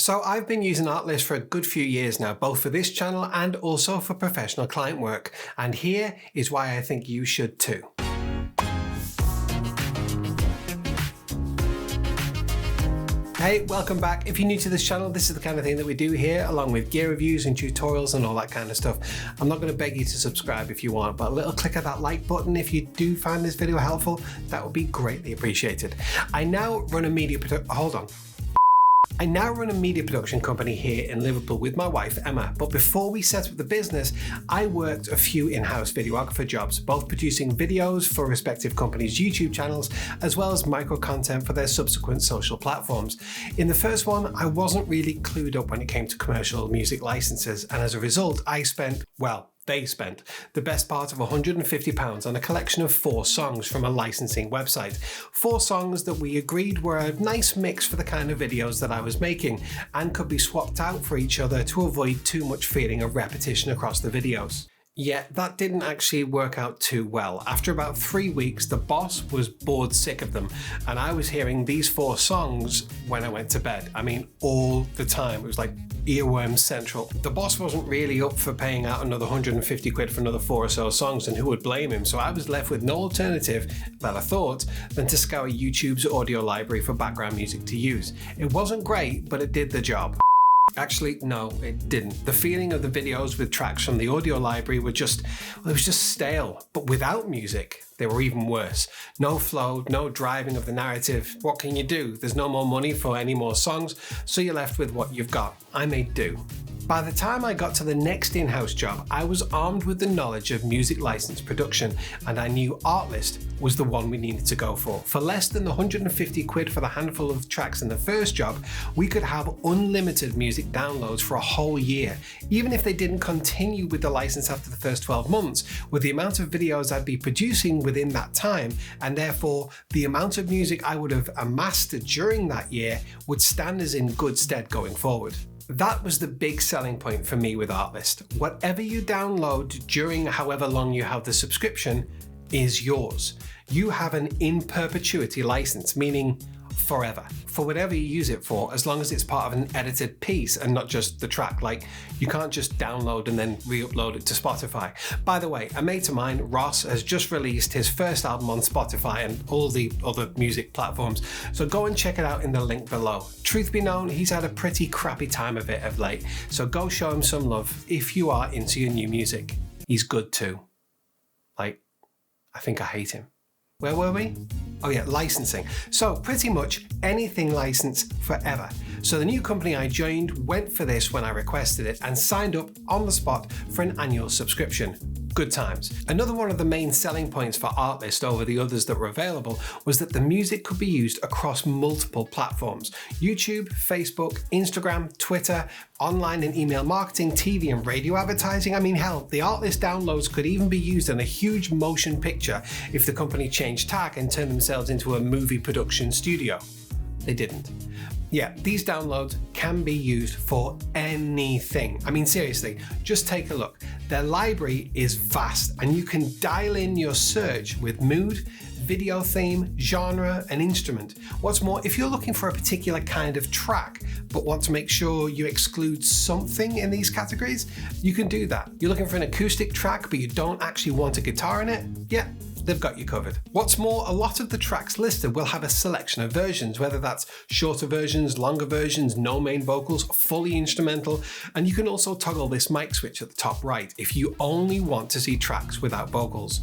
So I've been using Artlist for a good few years now, both for this channel and also for professional client work. And here is why I think you should too. Hey, welcome back. If you're new to this channel, this is the kind of thing that we do here, along with gear reviews and tutorials and all that kind of stuff. I'm not going to beg you to subscribe if you want, but a little click of that like button if you do find this video helpful, that would be greatly appreciated. I now run a media production company here in Liverpool with my wife, Emma. But before we set up the business, I worked a few in-house videographer jobs, both producing videos for respective companies' YouTube channels, as well as micro content for their subsequent social platforms. In the first one, I wasn't really clued up when it came to commercial music licenses, and as a result, they spent the best part of £150 on a collection of 4 songs from a licensing website. 4 songs that we agreed were a nice mix for the kind of videos that I was making and could be swapped out for each other to avoid too much feeling of repetition across the videos. Yet that didn't actually work out too well. After about 3 weeks, the boss was bored sick of them, and I was hearing these 4 songs when I went to bed. I mean, all the time. It was like earworm central. The boss wasn't really up for paying out another 150 quid for another 4 or so songs, and who would blame him? So I was left with no alternative, that I thought, than to scour YouTube's audio library for background music to use. It wasn't great, but it did the job. Actually, no, it didn't. The feeling of the videos with tracks from the audio library were it was just stale. But without music, they were even worse. No flow, no driving of the narrative. What can you do? There's no more money for any more songs, so you're left with what you've got. I made do. By the time I got to the next in-house job, I was armed with the knowledge of music license production, and I knew Artlist was the one we needed to go for. For less than the 150 quid for the handful of tracks in the first job, we could have unlimited music downloads for a whole year. Even if they didn't continue with the license after the first 12 months, with the amount of videos I'd be producing within that time, and therefore the amount of music I would have amassed during that year, would stand us in good stead going forward. That was the big selling point for me with Artlist. Whatever you download during however long you have the subscription is yours. You have an in perpetuity license, meaning forever, for whatever you use it for, as long as it's part of an edited piece and not just the track. Like, you can't just download and then re-upload it to Spotify. By the way, a mate of mine, Ross, has just released his first album on Spotify and all the other music platforms, so go and check it out in the link below. Truth be known, he's had a pretty crappy time of it of late, so go show him some love if you are into your new music. He's good too. Like, I think I hate him. Where were we? Oh yeah, licensing. So pretty much anything licensed forever. So the new company I joined went for this when I requested it and signed up on the spot for an annual subscription. Good times. Another one of the main selling points for Artlist over the others that were available was that the music could be used across multiple platforms: YouTube, Facebook, Instagram, Twitter, online and email marketing, TV and radio advertising. I mean, hell, the Artlist downloads could even be used in a huge motion picture if the company changed tack and turned themselves into a movie production studio. They didn't. Yeah, these downloads can be used for anything. I mean, seriously, just take a look. Their library is vast, and you can dial in your search with mood, video theme, genre, and instrument. What's more, if you're looking for a particular kind of track, but want to make sure you exclude something in these categories, you can do that. You're looking for an acoustic track, but you don't actually want a guitar in it? Yeah, they've got you covered. What's more, a lot of the tracks listed will have a selection of versions, whether that's shorter versions, longer versions, no main vocals, fully instrumental, and you can also toggle this mic switch at the top right if you only want to see tracks without vocals.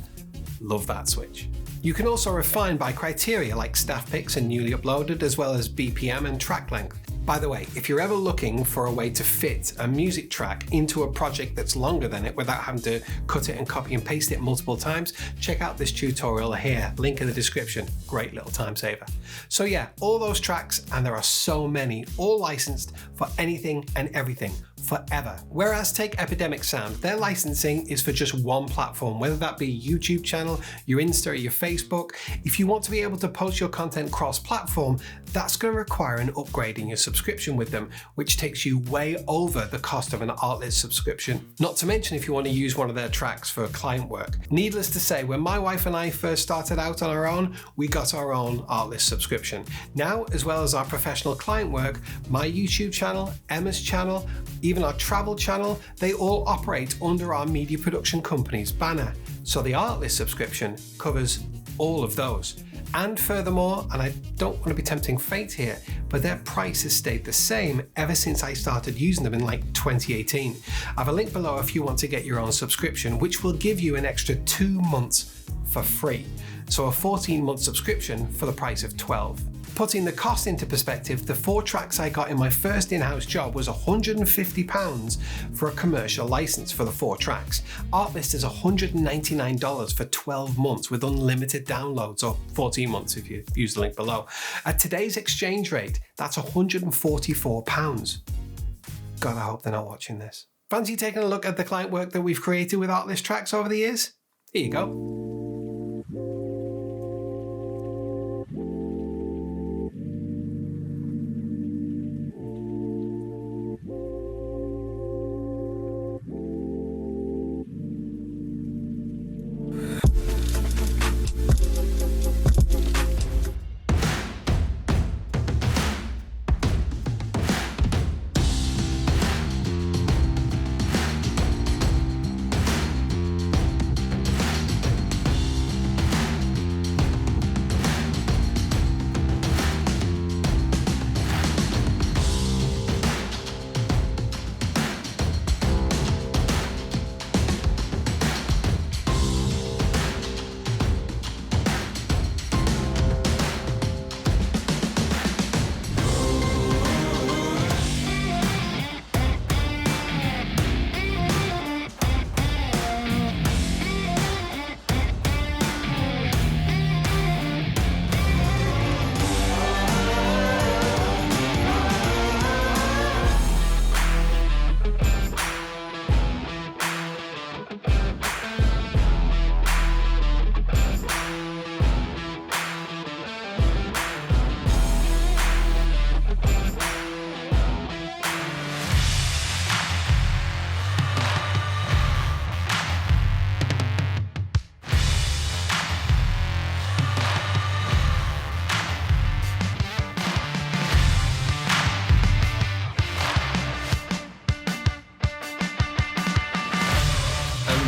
Love that switch. You can also refine by criteria like staff picks and newly uploaded, as well as BPM and track length. By the way, if you're ever looking for a way to fit a music track into a project that's longer than it without having to cut it and copy and paste it multiple times, check out this tutorial here, link in the description. Great little time saver. So yeah, all those tracks, and there are so many, all licensed for anything and everything, forever. Whereas take Epidemic Sound, their licensing is for just one platform, whether that be YouTube channel, your Insta, or your Facebook. If you want to be able to post your content cross-platform, that's going to require an upgrade in your subscription subscription with them, which takes you way over the cost of an Artlist subscription. Not to mention if you want to use one of their tracks for client work. Needless to say, when my wife and I first started out on our own, we got our own Artlist subscription. Now, as well as our professional client work, my YouTube channel, Emma's channel, even our travel channel, they all operate under our media production company's banner. So the Artlist subscription covers all of those. And furthermore, and I don't want to be tempting fate here, but their price has stayed the same ever since I started using them in like 2018. I have a link below if you want to get your own subscription, which will give you an extra 2 months for free. So a 14-month subscription for the price of 12. Putting the cost into perspective, the 4 tracks I got in my first in-house job was £150 for a commercial license for the 4 tracks. Artlist is $199 for 12 months with unlimited downloads, or 14 months if you use the link below. At today's exchange rate, that's £144. God, I hope they're not watching this. Fancy taking a look at the client work that we've created with Artlist tracks over the years? Here you go.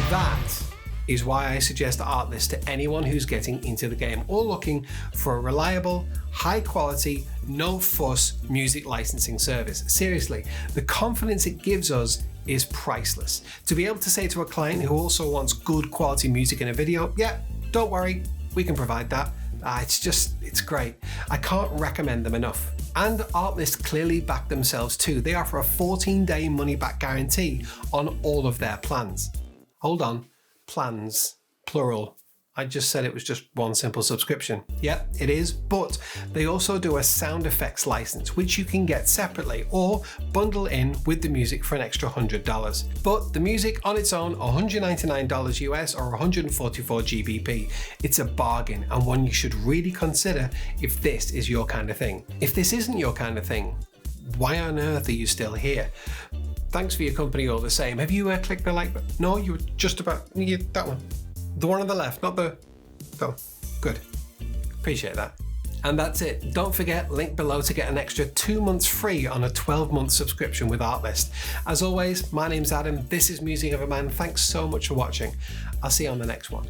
That is why I suggest Artlist to anyone who's getting into the game or looking for a reliable, high quality, no fuss music licensing service. Seriously, the confidence it gives us is priceless. To be able to say to a client who also wants good quality music in a video, yeah, don't worry, we can provide that. It's great. I can't recommend them enough. And Artlist clearly back themselves too. They offer a 14-day money-back guarantee on all of their plans. Hold on, plans, plural. I just said it was just one simple subscription. Yep, it is, but they also do a sound effects license, which you can get separately or bundle in with the music for an extra $100. But the music on its own, $199 US or 144 GBP. It's a bargain and one you should really consider if this is your kind of thing. If this isn't your kind of thing, why on earth are you still here? Thanks for your company all the same. Have you clicked the like button? No, you were just about, that one. The one on the left, not the, oh, good. Appreciate that. And that's it. Don't forget, link below to get an extra 2 months free on a 12-month subscription with Artlist. As always, my name's Adam. This is Music of a Man. Thanks so much for watching. I'll see you on the next one.